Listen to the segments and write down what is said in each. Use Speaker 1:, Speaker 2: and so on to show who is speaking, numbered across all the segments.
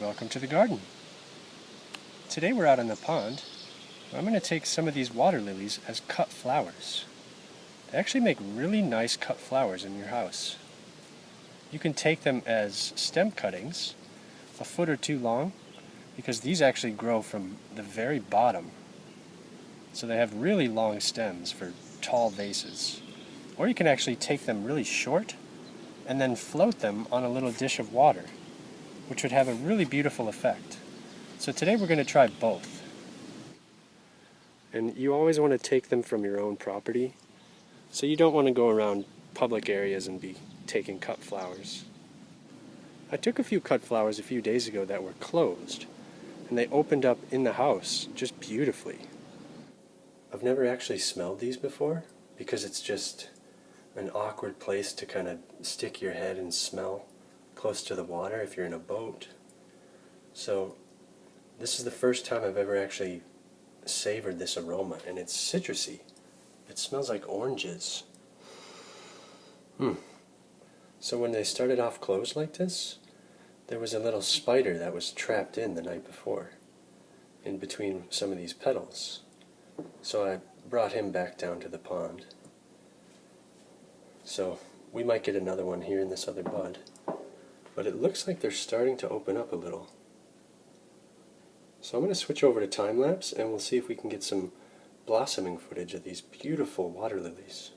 Speaker 1: Welcome to the garden. Today we're out in the pond. I'm going to take some of these water lilies as cut flowers. They actually make really nice cut flowers in your house. You can take them as stem cuttings, a foot or two long, because these actually grow from the very bottom. So they have really long stems for tall vases. Or you can actually take them really short and then float them on a little dish of water, which would have a really beautiful effect. So today we're going to try both. And you always want to take them from your own property, so you don't want to go around public areas and be taking cut flowers. I took a few cut flowers a few days ago that were closed, and they opened up in the house just beautifully. I've never actually smelled these before, because it's just an awkward place to kind of stick your head and smell close to the water if you're in a boat. So this is the first time I've ever actually savored this aroma, and it's citrusy. It smells like oranges. So when they started off closed like this, there was a little spider that was trapped in the night before, in between some of these petals. So I brought him back down to the pond. So we might get another one here in this other bud. But it looks like they're starting to open up a little. So I'm going to switch over to time-lapse and we'll see if we can get some blossoming footage of these beautiful water lilies.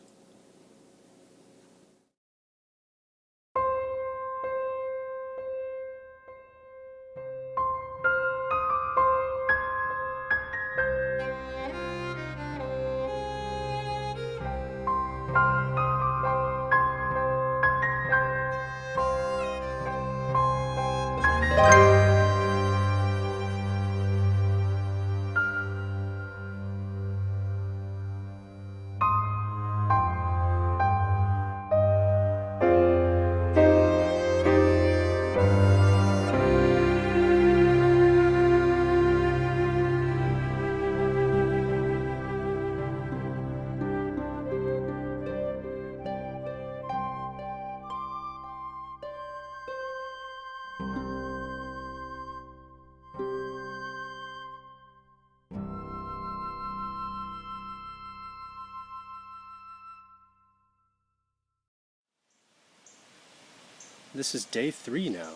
Speaker 1: This is day 3 now,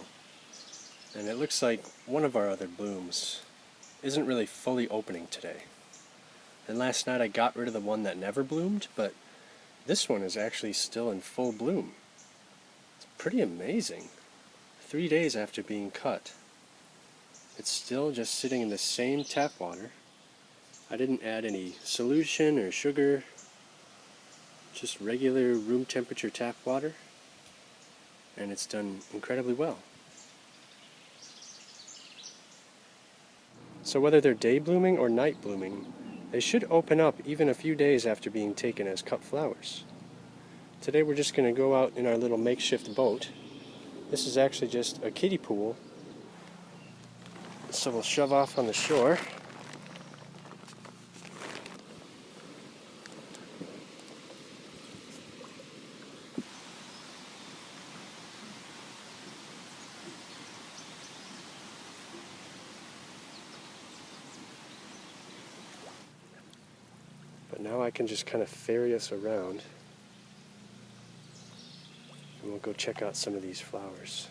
Speaker 1: and it looks like one of our other blooms isn't really fully opening today. And last night I got rid of the one that never bloomed, but this one is actually still in full bloom. It's pretty amazing. 3 days after being cut, it's still just sitting in the same tap water. I didn't add any solution or sugar, just regular room temperature tap water. And it's done incredibly well. So whether they're day blooming or night blooming, they should open up even a few days after being taken as cut flowers. Today we're just going to go out in our little makeshift boat. This is actually just a kiddie pool. So we'll shove off on the shore. But now I can just kind of ferry us around, and we'll go check out some of these flowers.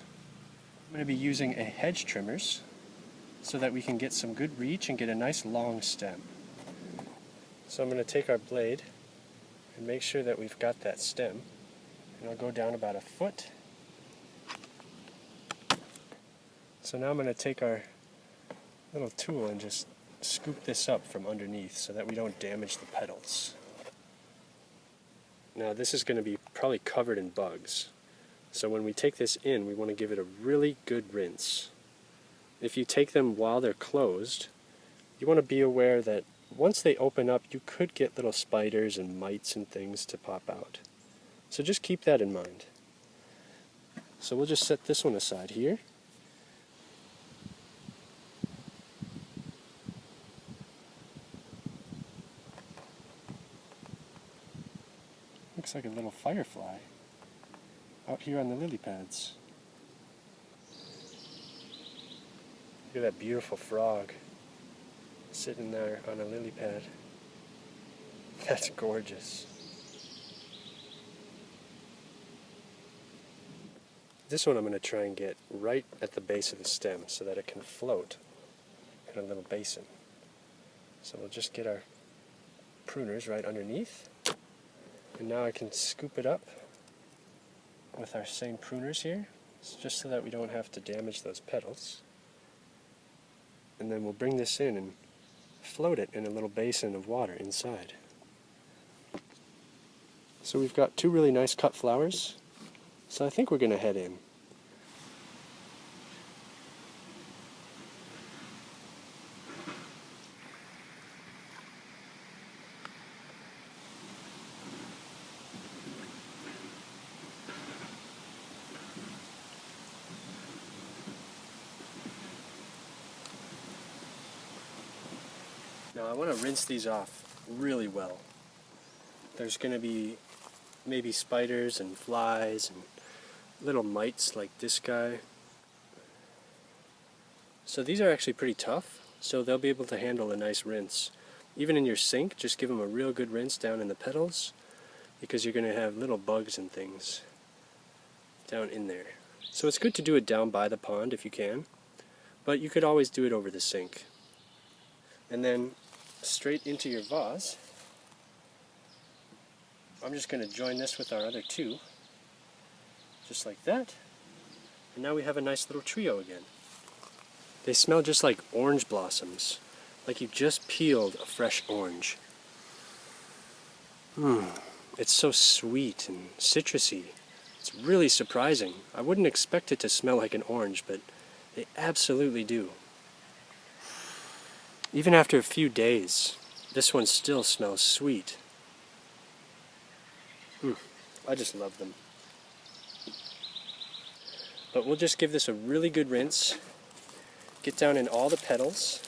Speaker 1: I'm going to be using a hedge trimmers so that we can get some good reach and get a nice long stem. So I'm going to take our blade and make sure that we've got that stem, and I'll go down about a foot. So now I'm going to take our little tool and just scoop this up from underneath so that we don't damage the petals. Now this is going to be probably covered in bugs, so when we take this in we want to give it a really good rinse. If you take them while they're closed, you want to be aware that once they open up you could get little spiders and mites and things to pop out. So just keep that in mind. So we'll just set this one aside here. Looks like a little firefly out here on the lily pads. Look at that beautiful frog sitting there on a lily pad. That's gorgeous. This one I'm going to try and get right at the base of the stem so that it can float in a little basin. So we'll just get our pruners right underneath. And now I can scoop it up with our same pruners here, just so that we don't have to damage those petals. And then we'll bring this in and float it in a little basin of water inside. So we've got two really nice cut flowers. So I think we're going to head in. Now I want to rinse these off really well. There's going to be maybe spiders and flies and little mites like this guy. So these are actually pretty tough, so they'll be able to handle a nice rinse. Even in your sink, just give them a real good rinse down in the petals, because you're going to have little bugs and things down in there. So it's good to do it down by the pond if you can, but you could always do it over the sink. And then straight into your vase. I'm just going to join this with our other two, just like that. And now we have a nice little trio again. They smell just like orange blossoms, like you just peeled a fresh orange. It's so sweet and citrusy. It's really surprising. I wouldn't expect it to smell like an orange, but they absolutely do. Even after a few days, this one still smells sweet. I just love them. But we'll just give this a really good rinse. Get down in all the petals,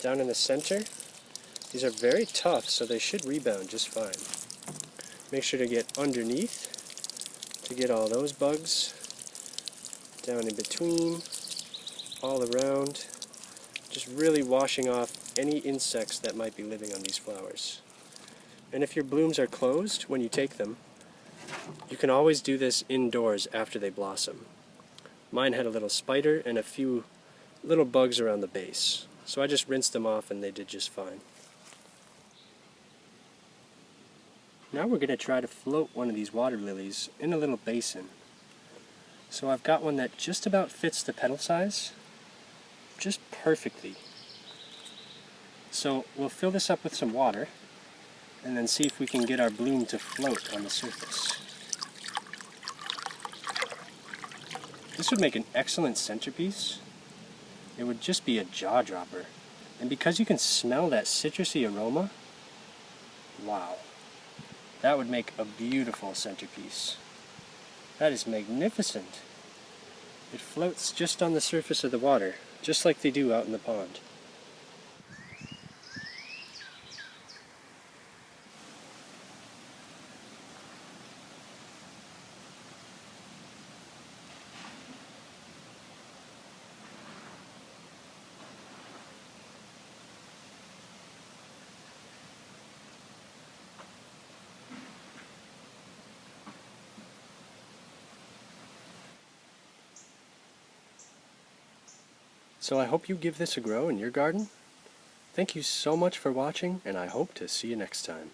Speaker 1: down in the center. These are very tough, so they should rebound just fine. Make sure to get underneath to get all those bugs. Down in between, all around. Just really washing off any insects that might be living on these flowers. And if your blooms are closed when you take them, you can always do this indoors after they blossom. Mine had a little spider and a few little bugs around the base, so I just rinsed them off and they did just fine. Now we're going to try to float one of these water lilies in a little basin. So I've got one that just about fits the petal size, just perfectly. So we'll fill this up with some water and then see if we can get our bloom to float on the surface. This would make an excellent centerpiece. It would just be a jaw dropper. And because you can smell that citrusy aroma, wow, that would make a beautiful centerpiece. That is magnificent. It floats just on the surface of the water, just like they do out in the pond. So I hope you give this a grow in your garden. Thank you so much for watching, and I hope to see you next time.